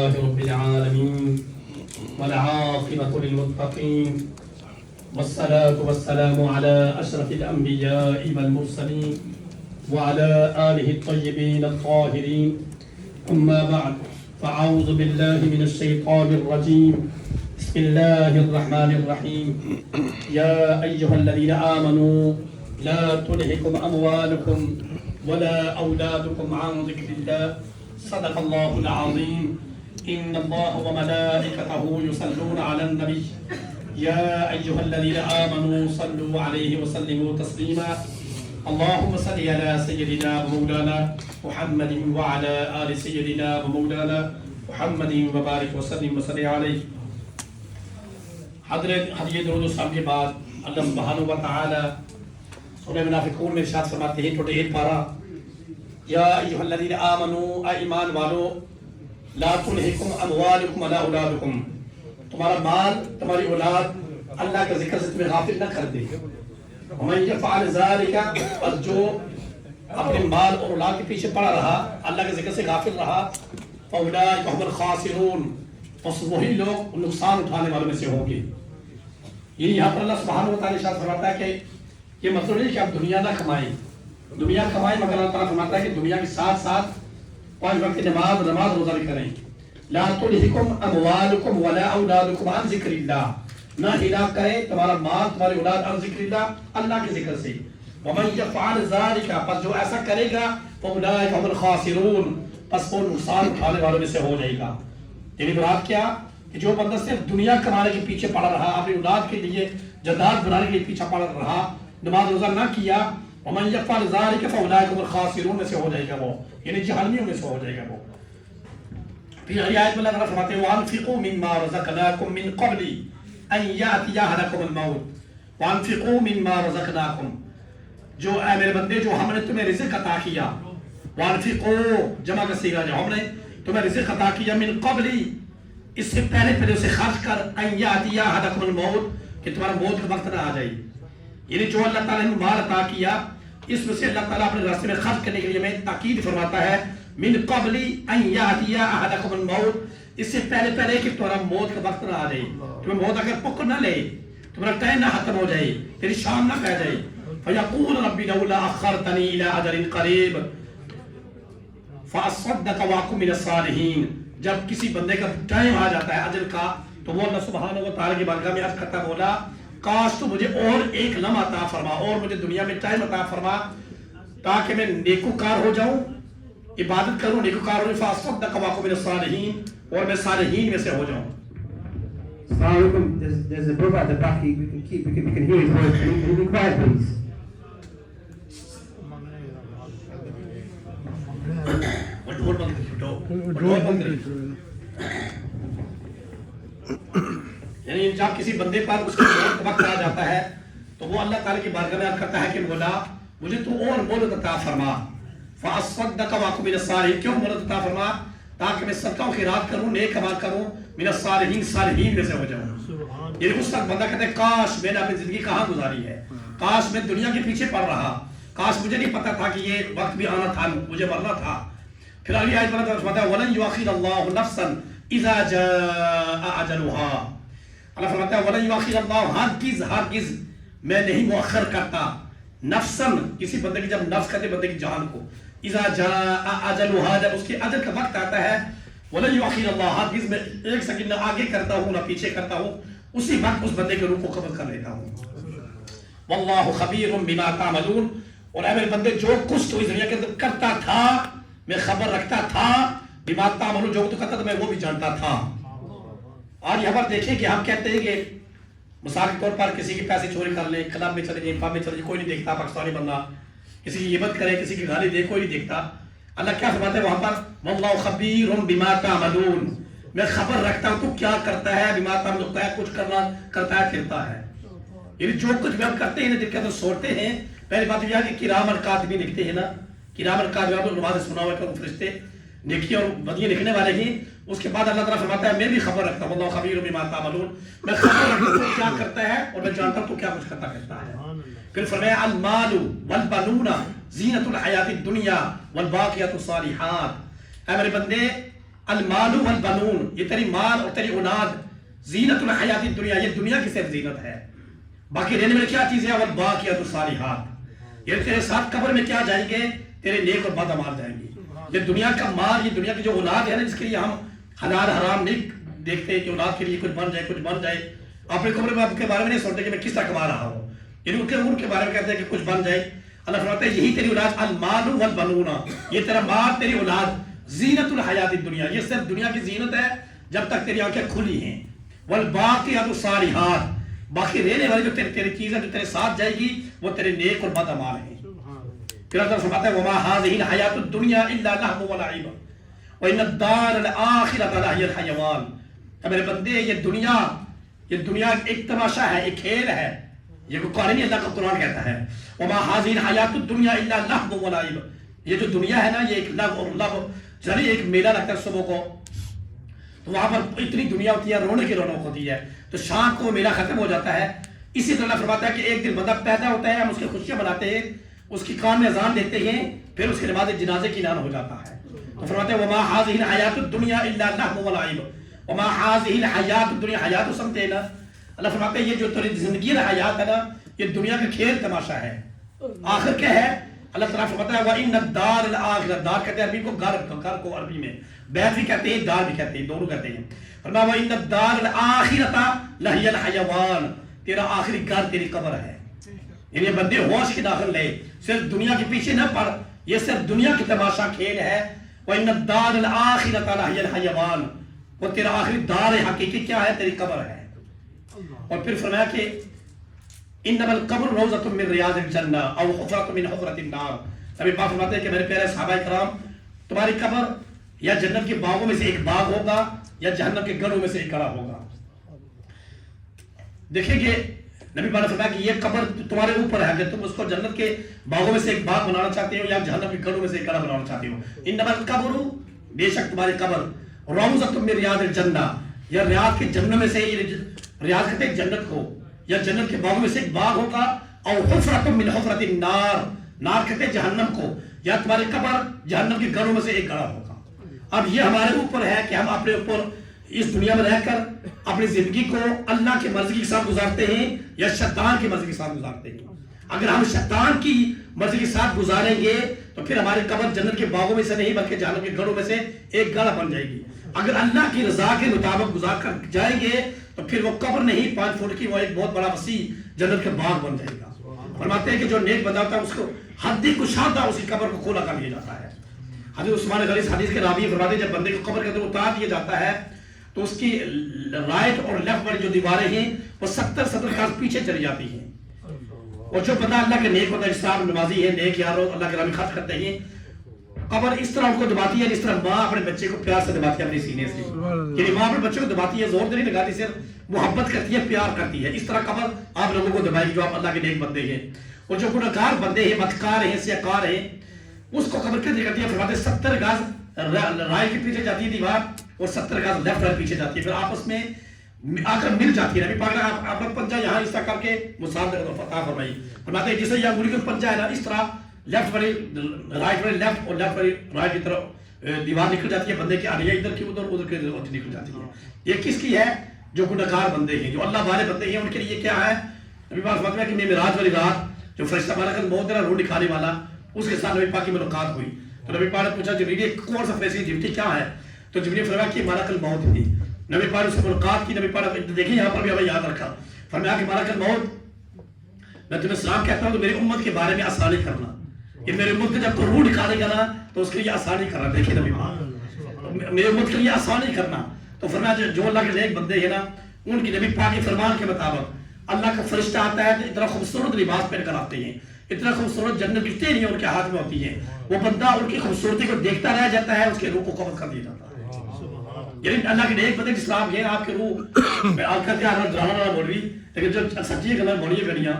رب العالمين والعاقبة للمتقين والصلاة والسلام على أشرف الأنبياء والمرسلين وعلى آله الطيبين الطاهرين. أما بعد، فأعوذ بالله من الشيطان الرجيم. بسم الله الرحمن الرحيم. يا أيها الذين آمنوا لا تلهكم أموالكم ولا أولادكم عن ذكر الله. صدق الله العظيم. إن الله وملائكته يصلون على النبي يا أيها الذين آمنوا صلوا عليه وسلموا تسليما. اللهم صل على سيدنا ومولانا محمد وعلى آل سيدنا ومولانا محمد وبارك وسلم وصل عليه. حضرت درود السلام کے بعد اللہ سبحانہ و تعالی سورہ منافقون میں ارشاد فرماتے ہیں 28 پارہ، یا ایھا الذین آمنوا، اے ایمان والو، لا تلہکم اموالکم ولا اولادکم، تمہارا مال تمہاری اولاد اللہ کا ذکر سے تمہیں غافل نہ کر دے. ومن یفعل ذلک، اور جو اپنے مال اور اولاد کے پیچھے پڑا رہا، اللہ کے ذکر سے غافل رہا، فاولئک هم الخاسرون، بس وہی لوگ نقصان اٹھانے والوں میں سے ہوں گے. یہ یہاں پر اللہ سبحانہ و تعالی ارشاد فرماتا ہے کہ یہ مطلب نہیں کہ آپ دنیا نہ کمائیں، دنیا کمائیں، مگر اللہ تعالیٰ فرماتا ہے کہ دنیا کے ساتھ ساتھ 5 وقت نماز روزہ بھی کریں. لا تلہکم اموالکم ولا اولادکم عن ذکر اللہ، نہ ہلاک کرے تمہارا مال تمہاری اولاد عن ذکر اللہ، اللہ کے ذکر سے. ومن یفعل ذلک، پس جو ایسا کرے گا، فاولئک هم الخاسرون، پس وہ نقصان اٹھانے والوں میں سے ہو جائے گا. یعنی مراد کیا کہ جو بندہ صرف دنیا کمانے کے پیچھے پڑا رہا، اپنی اولاد کے لیے جائیداد بنانے کے لیے پیچھے پڑا رہا، نماز روزہ نہ کیا، ومن یفعل ذلک فاولئک هم الخاسرون میں سے ہو جائے گا وہ، یعنی جہنمیوں میں سے ہو جائے گا وہ. پھر اگلی آیت میں اللہ تعالیٰ فرماتے ہیں وَأَنفِقُوا مِمَّا رَزَقْنَاكُم مِّن قَبْلِ أَن يَأْتِيَ أَحَدَكُمُ الْمَوْتُ وَأَنفِقُوا مِمَّا رَزَقْنَاكُم، جو اے میرے بندے جو ہم نے تمہیں رزق عطا کیا، وَأَنفِقُوا جمع کا صیغہ جو ہم نے تمہیں رزق عطا کیا، من قبل اس سے پہلے اسے خرچ کر، أَن يَأْتِيَ أَحَدَكُمُ الْمَوْتُ کہ تمہارا موت کا وقت نہ آ جائے. یعنی جو اللہ تعالیٰ نے مال عطا کیا، اس میں سے اللہ تعالیٰ اپنے راستے میں خرچ کرنے کے لیے ہمیں تاکید فرماتا ہے من قبل ان یأتی احدکم الموت، اس سے پہلے کہ تمہارا موت کا وقت نہ آ جائے، تمہیں موت اگر پکڑ نہ لے، تمہارا ٹائم نہ ختم ہو جائے، تیری شام نہ پہ جائے. فیقول ربی لولا اخرتنی الی اجل قریب فاصدق واکن من الصالحین. جب کسی بندے کا ٹائم آ جاتا ہے اجل کا، تو وہ اللہ سبحانہ و تعالیٰ کی بارگاہ میں عرض کرتا، مولا کاش تو مجھے اور ایک لمحہ عطا فرما، اور مجھے دنیا میں ٹائم عطا فرما تاکہ میں نیکوکار ہو جاؤں، عبادت کروں، نیکوکار ہوں، فاصدق واکن من الصالحین، اور میں صالحین میں سے ہو جاؤں. Assalamu alaikum. There's a brother at the back. We can hear his voice. Can you be quiet, please? یعنی جب کسی بندے پر اس کا موت وقت آ جاتا ہے تو وہ اللہ تعالیٰ کی بارگاہ میں عرض کرتا ہے کہ مولا مجھے تو اور مہلت عطا فرما، فاصدق واکن من الصالحین، کیوں مہلت عطا فرما؟ تاکہ میں صدقہ و خیرات کروں، نیک عمل کروں، من الصالحین، صالحین میں سے ہو جاؤں. یعنی اس وقت بندہ کہتا ہے کاش میں نے اپنی زندگی کہاں گزاری ہے، کاش میں دنیا کے پیچھے پڑ رہا، کاش مجھے نہیں پتا تھا کہ یہ وقت بھی آنا تھا، مجھے مرنا تھا. پھر اگلی آیت میں فرماتا ہے وَلَن يُؤَخِّرَ اللَّهُ نَفْسًا إِذَا جَاءَ أَجَلُهَا. اللہ فرماتا ہے وَلَن يُؤَخِّرَ اللَّهُ، ہرگز میں نہیں مؤخر کرتا، نفساً کسی بندے کی، جب نفس کہتے بندے کی جان کو، اذا جاء اجلها، جب اس کے اجل کا وقت آتا ہے، وَلَن يُؤَخِّرَ اللَّهُ، ہرگز میں ایک سیکنڈ نہ آگے کرتا ہوں نہ پیچھے کرتا ہوں، اسی وقت اس بندے کے روح کو قبض کر لیتا ہوں. وَاللَّهُ خَبِيرٌ بِمَا تَعْمَلُونَ، اور اے میرے بندے جو کچھ تو اس دنیا کے اندر کرتا تھا میں خبر رکھتا تھا، بِمَا تَعْمَلُونَ جو تو کرتا تھا میں وہ بھی جانتا تھا. اور یہاں پر دیکھیں کہ ہم کہتے ہیں کہ مثال کے طور پر کسی کے پیسے چوری کر لیں، کلب میں چلے جائیں، پب میں چلے جائیں، کوئی نہیں دیکھتا، پاکستانی بندہ کسی کی غیبت کرے، کسی کی گالی دے، کوئی نہیں دیکھتا. اللہ کیا فرماتا ہے وہاں پر وَاللَّهُ خَبِيرٌ بِمَا تَعْمَلُونَ، میں خبر رکھتا ہوں تو کیا کرتا ہے، بِمَا تَعْمَلُونَ ہے کچھ کرتا ہے پھرتا ہے. یعنی جو کچھ بھی ہم کرتے ہیں جن کے اندر سوچتے ہیں، پہلی بات یہ ہے کہ کرام الکاتبین لکھتے ہیں نا، کرام الکاتبین تو نماز سنا ہوا کہ فرشتے نیکی اور بدیاں لکھنے والے ہی. اس کے بعد اللہ تعالیٰ فرماتا ہے میں بھی خبر رکھتا ہوں، اللہ خبیر بما تعملون، میں خبر رکھتا ہوں تو کیا کرتا ہے اور میں جانتا ہوں تو کیا کچھ کرتا ہے. پھر فرمایا المال والبنون زینت الحیات الدنیا والباقیات الصالحات، اے میرے بندے المال والبنون، یہ تیری مال اور تیری اولاد، زینت الحیات الدنیا، یہ دنیا کی صرف زینت ہے، باقی رہنے میں کیا چیز ہے؟ والباقیات الصالحات، یہ تیرے ساتھ قبر میں کیا جائیں گے؟ تیرے نیک اور بد اعمال جائیں گے۔ یہ دنیا کا مال، یہ دنیا کی جو اولاد ہے نا، جس کے لیے ہم حلال حرام نہیں دیکھتے کہ اولاد کے لیے کچھ بن جائے کچھ بن جائے، اپنے قبر میں آپ کے بارے میں نہیں سوچتے کہ میں کس طرح کما رہا ہوں، یعنی ان کے بارے میں کہتے ہیں کہ کچھ بن جائے۔ اللہ فرماتا ہے یہی تیری اولاد، المال والبنون، یہ تیرا مال تیری اولاد، زینت الحیات الدنیا، یہ صرف دنیا کی زینت ہے جب تک تیری آنکھیں کھلی ہیں، والباقیات الصالحات، باقی رہنے والی جو تیری چیزیں جو تیرے ساتھ جائے گی وہ تیرے نیک اور بد اعمال ہیں۔ پھر اللہ فرماتا ہے وما هذه الحیات الدنیا الا لهو ولعب وان الدار الاخرة لهي الحیوان، کہ میرے بندے یہ دنیا ایک تماشا ہے، ایک کھیل ہے، یہ کوئی قرآن نہیں، اللہ کا قرآن کہتا ہے وما هذه الحیات الدنیا الا لهو ولعب، یہ جو دنیا ہے نا یہ ایک لغو اور لعب، چلیے ایک میلہ لگتا ہے صبح کو تو وہاں پر اتنی دنیا ہوتی ہے، رونے کی رونق ہوتی ہے، تو شام کو میلہ ختم ہو جاتا ہے۔ اسی طرح اللہ فرماتا ہے کہ ایک دن بندہ پیدا ہوتا ہے، ہم اس کی خوشیاں مناتے ہیں، اس کی کان میں اذان دیتے ہیں، پھر اس کے بعد جنازے کی اعلان ہو جاتا ہے۔ تو فرماتے ہیں وما هذه الحیات الدنیا الا لهو ولعب وما هذه الحیات الدنیا، حیات سمجھتے ہیں نا، اللہ فرماتے ہیں یہ جو تیری زندگی ہے حیات ہے نا، یہ دنیا کا کھیل تماشا ہے، آخر کیا ہے؟ اللہ تعالیٰ فرماتا ہے وَإِنَّ الدَّارَ الْآخِرَةَ، دار کہتے ہیں عربی کو گھر کو عربی میں بیت بھی کہتے ہیں دار بھی کہتے ہیں، دونوں کہتے ہیں۔ فرمایا وَإِنَّ الدَّارَ الْآخِرَةَ لَهِيَ الْحَيَوَانُ، تیرا آخری گھر تیری قبر ہے، یعنی بندے ہوش کے داخل لے، صرف دنیا کے پیچھے نہ پڑ، یہ صرف دنیا کی تماشا کھیل ہے۔ وَإِنَّ الدَّارَ الْآخِرَةَ لَهِيَ الْحَيَوَانُ، وہ تیرا آخری دار حقیقی کیا ہے؟ تیری قبر ہے۔ اور پھر فرمایا کہ انما القبر روضۃ من ریاض الجنہ او حفرۃ من حفرۃ النار، نبی پاک فرماتے ہیں کہ میرے پیارے صحابہ کرام، تمہاری قبر یا جنت کے باغوں میں سے ایک باغ ہوگا یا جہنم کے گڑھوں میں سے ایک گڑھا ہوگا۔ دیکھیں کہ نبی پاک نے فرمایا کہ یہ قبر تمہارے اوپر ہے، اگر تم اس کو جنت کے باغوں میں سے ایک باغ بنانا چاہتے ہو یا جہنم کے گڑھوں میں سے ایک گڑھا بنانا چاہتے ہو۔ انما القبر، بے شک تمہاری قبر، روضۃ من ریاض الجنہ، یا ریاض کے جنت میں سے، ریاض کہتے ہیں جنت کو، یا جنت کے باغوں میں سے ایک باغ ہوگا، او حفرۃ من حفرۃ النار، نار کہتے ہیں جہنم کو، یا تمہاری قبر جہنم کے گڑھوں میں سے ایک گڑھا ہوگا۔ اب یہ ہمارے اوپر ہے کہ ہم اپنے اوپر اس دنیا میں رہ کر اپنی زندگی کو اللہ کی مرضی کے ساتھ گزارتے ہیں یا شیطان کی مرضی کے ساتھ گزارتے ہیں۔ اگر ہم شیطان کی مرضی کے ساتھ گزاریں گے تو پھر ہماری قبر جنت کے باغوں میں سے نہیں بلکہ جہنم کے گڑھوں میں سے ایک گڑھا بن جائے گی۔ اگر اللہ کی رضا کے مطابق گزار کر جائیں گے تو پھر وہ قبر نہیں 5 فٹ کی، وہ ایک بہت بڑا وسیع جنت کا باغ بن جائے گا۔ فرماتے ہیں کہ جو نیک بندہ ہوتا ہے اس کو حد کشادہ اس کی قبر کو کھولا کر دیا جاتا ہے۔ حضرت عثمان غنی اس حدیث کے راوی فرماتے ہیں جب بندے کو قبر کے اندر اتار دیا جاتا ہے تو اس کی رائٹ اور لیفٹ والی جو دیواریں ہیں وہ 70 گز پیچھے چلی جاتی ہیں، اور جو بندہ اللہ کے نیک ہوتا ہے، جس طرح نمازی ہے، نیک یار اللہ کے راہ میں خرچ کرتے ہیں، قبر اس طرح ان کو دباتی ہے جس طرح ماں اپنے بچے کو پیار سے دباتی ہے اپنے سینے سے، یعنی ماں اپنے بچے کو دباتی ہے، زور نہیں لگاتی، صرف محبت کرتی ہے، پیار کرتی ہے۔ اس طرح قبر آپ لوگوں کو دبائے گی جو آپ اللہ کے نیک بندے ہیں، اور جو گنہگار بندے ہیں، بدکار ہیں، سیاکار ہیں، اس کو قبر کیا کرتی ہے؟ فرماتے ہیں 70 گز رائے کے پیچھے جاتی ہے دیوار اور 70 گز لیفٹ رائے پیچھے جاتی ہے، پھر آپس میں آ کر مل جاتی ہے۔ نبی پاک نے آپ لوگ پنجہ یہاں اس طرح کر کے مساعدہ فتح فرمائی، فرماتے ہیں جسے یہ انگلی کا پنجہ ہے نا، اس طرح لیفٹ والی رائٹ والی لیفٹ اور لیفٹ والی رائٹ کی طرف دیوار نکل جاتی ہے، بندے کی آڑیاں ادھر کی ادھر کی نکل جاتی ہے۔ یہ کس کی ہے؟ جو گنہگار بندے ہیں، جو اللہ والے بندے ہیں، ان کے لیے کیا ہے؟ نبی پاک فرماتے ہیں کہ معراج والی رات جو فرشتہ ملک الموت ہے روح نکالنے والا، اس کے ساتھ نبی پاک کی ملاقات ہوئی، تو نبی پاک نے پوچھا جبریل کون سا فرشتے کی ڈیوٹی کیا ہے؟ تو جبریل فرمایا کہ ملک الموت تھی۔ نبی پاک نے اس سے ملاقات کی، نبی پاک نے دیکھیں یہاں پر بھی ہمیں یاد رکھا، فرمایا کہ ملک الموت میں تمہیں سلام کہتا ہوں تو میری امت کے بارے میں آسانی کرنا، کہ میری امت کے جب تو روح نکالے گا نا تو اس کے لیے آسانی کرنا۔ دیکھیں نبی پاک میری امت کے لیے آسانی کرنا، تو فرمایا جو اللہ کے نیک بندے ہیں نا ان کی نبی پاک کے فرمان کے مطابق اللہ کا فرشتہ آتا ہے تو اتنا خوبصورت لباس پہن کر آتے ہیں، اتنا خوبصورت جنت کی تیریاں ان کے ہاتھ میں ہوتی ہیں، وہ بندہ ان کی خوبصورتی کو دیکھتا رہ جاتا ہے، اس کے روح کو قبض کر دیا جاتا ہے۔ یعنی اللہ کے نیک بندے جس طرح آپ یہ آپ کے روح میں آپ کا کیا ڈرانا بول رہی، لیکن جو سچی گلا بولیے گڑیاں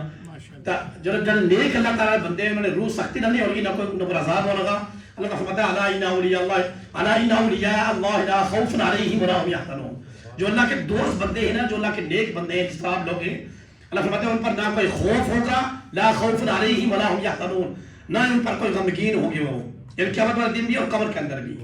جو نیک اللہ تعالیٰ بندے انہوں نے روح سختی نہ نہیں ہوگی، نہ کوئی عذاب ہوگا۔ اللہ کا فرماتا ہے الا ان اولیاء اللہ الا ان اولیاء اللہ لا خوف علیہم ولا هم یحزنون، جو اللہ کے دوست بندے ہیں نا، جو اللہ کے نیک بندے ہیں جس طرح آپ لوگ ہیں، اللہ فرماتے ہیں ان پر نہ کوئی خوف ہوگا، لا خوف علیہم ولا هم یحزنون، نہ ان پر کوئی غمگین ہوگی، وہ یعنی قیامت والے دن بھی اور قبر کے اندر بھی۔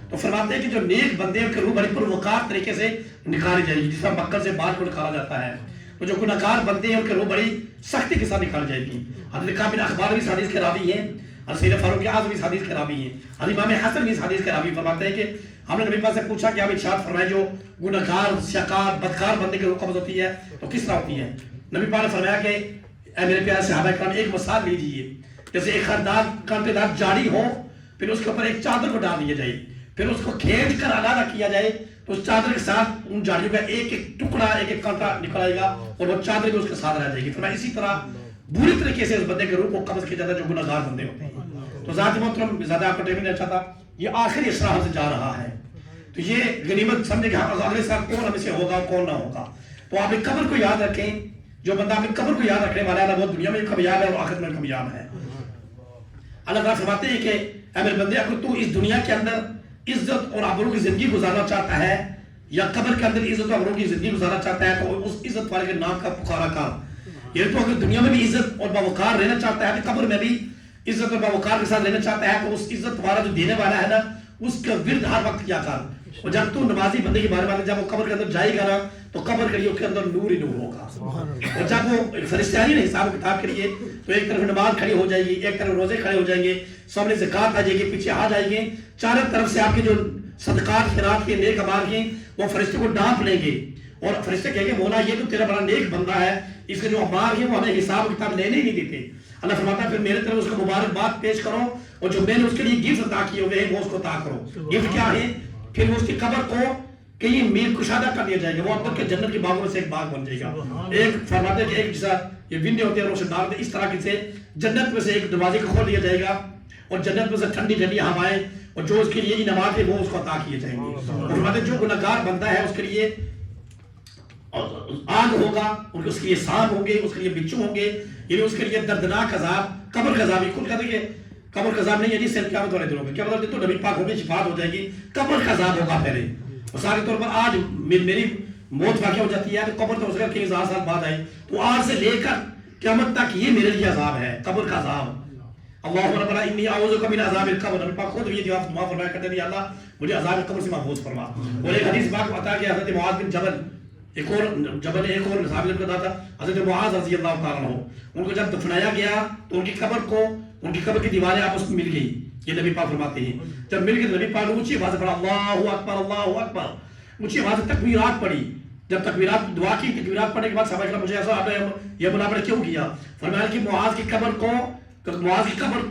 تو فرماتے ہیں کہ جو نیک بندے کے روح بڑی پروقار طریقے سے نکالی جائے گی، جس طرح مکر سے بال کو نکالا جاتا ہے، تو جو گناہگار بندے ہیں ان کے روح بڑی سختی کے ساتھ نکالی جائے گی۔ حضرت کعب بن اخبار بھی اس حدیث کے راوی ہیں، حضرت سیدنا فاروق اعظم بھی اس حدیث کے راوی ہیں، حضرت امام حسن بھی اس حدیث کے راوی فرماتے ہیں کہ ہم نے نبی پاک سے پوچھا کہ آپ ارشاد فرمائے جو گناہگار شقار بدکار بندے کے روح قبض ہوتی ہے تو کس طرح ہوتی ہے؟ نبی پاک نے فرمایا کہ اے میرے پیارے صحابہ کرام ایک مثال لیجیے، جیسے ایک خاردار کانٹے دار جاڑی ہو، پھر اس کے اوپر ایک چادر کو ڈال دیا جائے، پھر اس کو کھینچ کر علیحدہ کیا جائے تو اس چادر کے ساتھ ان جاڑیوں کا ایک ایک ٹکڑا ایک ایک کانٹا نکل آئے گا اور وہ چادر بھی اس کے ساتھ رہ جائے گی۔ فرمایا اسی طرح بری طریقے سے اس بندے کے روح کو قبض کیا جاتا ہے جو گناہگار بندے ہوتے ہیں۔ تو ذات محترم زیادہ آپ کو ٹائم نہیں چاہتا، یہ آخری اشراح ہم سے جا رہا ہے، تو یہ غنیمت سمجھے کہ اگلے سال کون ہم سے ہوگا کون نہ ہوگا۔ تو آپ قبر کو یاد رکھیں، جو بندہ اپنی قبر کو یاد رکھنے والا ہے وہ دنیا میں کامیاب ہے اور آخرت میں کامیاب ہے۔ اللہ تعالیٰ فرماتے ہیں کہ اے میرے بندے اگر تو اس دنیا کے اندر عزت اور آبرو کی زندگی گزارنا چاہتا ہے یا قبر کے اندر عزت اور آبرو کی زندگی گزارنا چاہتا ہے تو اس عزت والے کے نام کا پکارا کر، یہ تو اگر دنیا میں بھی عزت اور باوقار رہنا چاہتا ہے تو قبر میں بھی عزت اور باوقار کے ساتھ رہنا چاہتا ہے تو اس عزت والا جو دینے والا ہے نا اس کا ورد ہر وقت کیا کر۔ اور جب تو نمازی بندے کے بارے میں جب وہ قبر کے اندر جائے گا نا تو قبر کے لیے اس کے اندر نور ہی نور ہوگا، اور جب وہ فرشتے آئیں گے حساب کتاب کے لیے تو ایک طرف نماز کھڑی ہو جائے گی، ایک طرف روزے کھڑے ہو جائیں گے، سامنے زکات آ جائے گی، پیچھے آ جائیں گے، چاروں طرف سے آپ کے جو صدقات خیرات کے نیک اعمال ہیں وہ فرشتے کو ڈانپ لیں گے اور فرشتے کہیں گے مولا یہ تو تیرا بڑا نیک بندہ ہے، اس کے جو اعمال ہیں وہ ہمیں حساب کتاب لینے ہی نہیں دیتے۔ اللہ فرماتا ہے پھر میرے طرف اس کو مبارکباد پیش کرو اور جو میں نے اس کے لیے گفٹ عطا کیے ہوئے ہیں وہ اس کو عطا کرو۔ گفٹ کیا ہے؟ پھر اس کی قبر کو کہیں میل کشادہ کر دیا جائے گا، وہ اب تک کے جنت کے باغوں میں سے ایک باغ بن جائے گا۔ ایک فرماتے ہیں کہ ایک جیسا یہ ونڈے ہوتے ہیں روشن دار، اس طرح سے جنت میں سے ایک دروازے کو کھول دیا جائے گا اور جنت میں سے ٹھنڈی ٹھنڈی ہوائیں اور جو اس کے لیے انعامات ہے وہ اس کو عطا کیے جائیں گے۔ اور فرماتے ہیں جو گناہگار بندہ ہے اس کے لیے آگ ہوگا، اس کے لیے سانپ ہوں گے، اس کے لیے بچھو ہوں گے، یعنی اس کے لیے دردناک عذاب، قبر کا عذاب ہی خود کہتے ہیں کہ قبر کا عذاب نہیں ہے جی صرف قیامت والے دنوں میں، کیا مطلب تو نبی پاک ہوں گے شفاعت ہو جائے گی، قبر کا عذاب ہوگا پہلے۔ مثال کے طور پر آج میری موت واقع ہو جاتی ہے تو قبر تو اس کا کئی ہزار سال بعد آئی، تو آج سے لے کر قیامت تک یہ میرے لیے عذاب ہے، قبر کا عذاب۔ اللہم ربنا انی اعوذ بک من عذاب القبر، نبی پاک خود یہ دعا فرمایا کرتے ہیں اللہ مجھے عذاب قبر سے محفوظ فرما۔ اور ایک حدیث پاک بتا کہ حضرت معاذ بن جبل ایک اور صحابی نے بتایا تھا، حضرت معاذ رضی اللہ تعالیٰ عنہ، ان کو جب دفنایا گیا تو ان کی قبر کی دیواریں آپس میں مل گئی، یہ نبی پاک فرماتے ہیں جب مل گئے نبی پاک نے اونچی آواز سے پڑھا اللہ اکبر اللہ اکبر، اونچی آواز سے تکبیرات پڑھی، جب تکبیرات دعا کی تکبیرات پڑھنے کے بعد صحابہ کرام مجھے ایسا آپ نے یہ بنا پڑے کیوں کیا؟ فرمایا کہ معاذ کی قبر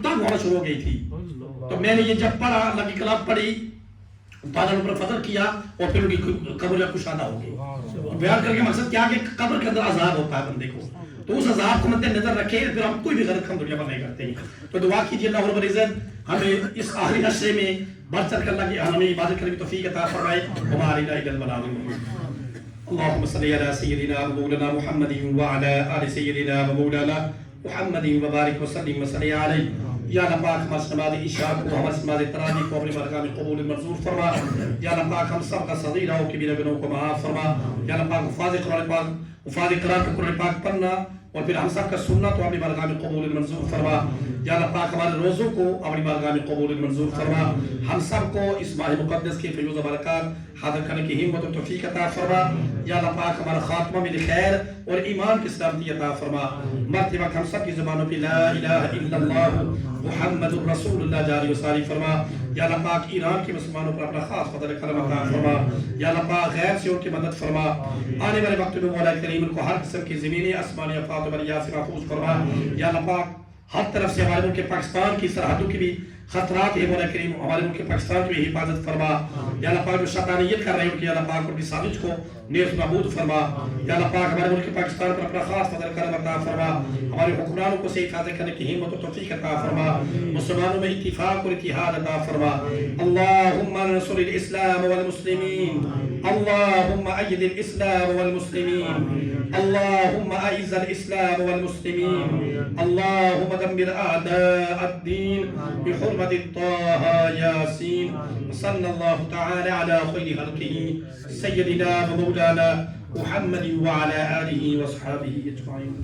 تنگ ہونا شروع ہو گئی تھی، تو میں نے یہ جب پڑھا اللہ کی کلام پڑھی بادل پر فضل کیا اور پھر ان کی قبر یا کشادہ ہو گئی۔ بیان کر کے مقصد کیا کہ قبر کے اندر عذاب ہوتا ہے بندے کو، تو اس عذاب کو مد نظر رکھے پھر ہم کوئی بھی غلط کام دنیا پر نہیں کرتے ہیں۔ تو دعا کیجیے اللہ رب العزت ہمیں اس آخری عشرے میں بڑھ چڑھ کر اللہ کی ہمیں عبادت کرنے کی توفیق عطا فرمائے۔ وما علینا الا البلاغ المبین۔ اللهم صل على سيدنا ومولانا محمد وعلى آل سيدنا ومولانا محمد وبارك وسلم وصل عليه۔ یا اللہ پاک ہمارے نماز عشاء کو ہمارے نماز تراویح کو اپنے بارگاہ میں قبول منظور فرما۔ یا اللہ پاک ہم سب کا صغیرہ و کبیرہ گناہوں کو معاف فرما۔ یا اللہ پاک حفاظ قرآن کا قرآن پاک پڑھنا اور پھر ہم سب کا سننا تو اپنی بارگاہ میں قبول منظور فرما۔ یا اللہ پاک ہمارے روزوں کو اپنی بارگاہ میں قبول منظور فرما۔ ہم سب کو اس ماہ مقدس کے فیض و برکات حاضر کرنے کی ہمت و توفیق عطا فرما۔ یا اللہ پاک ہمارا خاتمہ میں خیر اور ایمان کی سلامتی عطا فرما۔ مرتے وقت ہم سب کی زبانوں پہ لا الہ الا اللہ محمد رسول اللہ جاری و ساری فرما۔ یا اللہ پاک ایران کے مسلمانوں پر اپنا خاص فضل کرم عطا فرما۔ یا اللہ پاک غیر سے ان کی مدد فرما۔ آنے والے وقت میں مولا کریم ان کو ہر قسم کی زمینی آسمانی افات و بلیات سے محفوظ فرما۔ یا اللہ پاک ہر طرف سے ہمارے ملک پاکستان کی سرحدوں کی بھی خطرات ہے مولا کریم ہمارے ملک پاکستان کی بھی حفاظت فرما۔ یا اللہ پاک جو شیطانیت کر رہے ہیں ان کی اللہ پاک ان کی سازش کو نیز نابود فرما۔ یا اللہ پاک ہمارے ملک پاکستان پر اپنا خاص فضل کرم عطا فرما۔ ہمارے حکمرانوں کو صحیح فیصلے کرنے کی ہمت و توفیق عطا فرما۔ مسلمانوں میں اتفاق اور اتحاد عطا فرما۔ اللہم انصر الاسلام والمسلمین، اللہم اید الاسلام والمسلمین، اللہم اعز الاسلام والمسلمین، اللہم دمر اعداء الدین بحرمت طه یاسین۔ صلی اللہ تعالی علی خیر خلقہ سیدنا و مولانا محمد وعلى آله وصحابه اجمعین۔